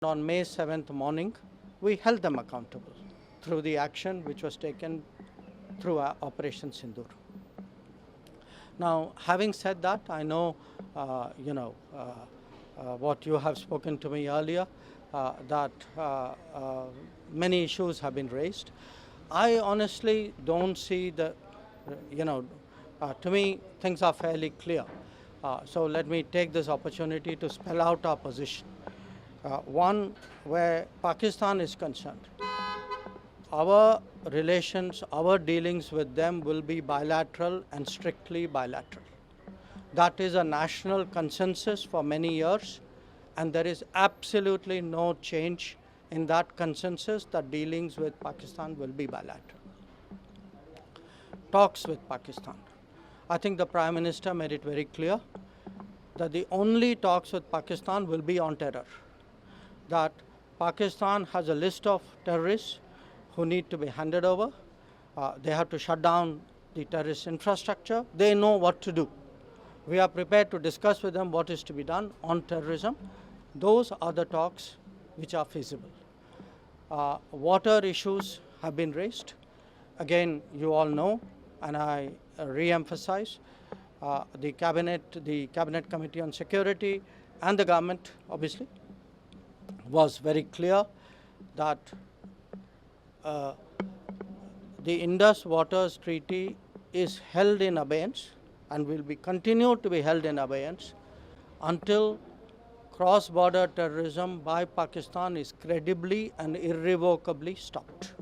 On May 7th morning, we held them accountable through the action which was taken through our Operation Sindhur. Now, having said that, I know, what you have spoken to me earlier, that many issues have been raised. I honestly don't see the, to me, things are fairly clear. So let me take this opportunity to spell out our position. One, where Pakistan is concerned, our relations, our dealings with them will be bilateral and strictly bilateral. That is a national consensus for many years, and there is absolutely no change in that consensus that dealings with Pakistan will be bilateral. Talks with Pakistan. I think the Prime Minister made it very clear that the only talks with Pakistan will be on terror. That Pakistan has a list of terrorists who need to be handed over. They have to shut down the terrorist infrastructure. They know what to do. We are prepared to discuss with them what is to be done on terrorism. Those are the talks which are feasible. Water issues have been raised. Again, you all know, and I re-emphasize, the Cabinet Committee on Security and the government, obviously, was very clear that the Indus Waters Treaty is held in abeyance and will be continued to be held in abeyance until cross-border terrorism by Pakistan is credibly and irrevocably stopped.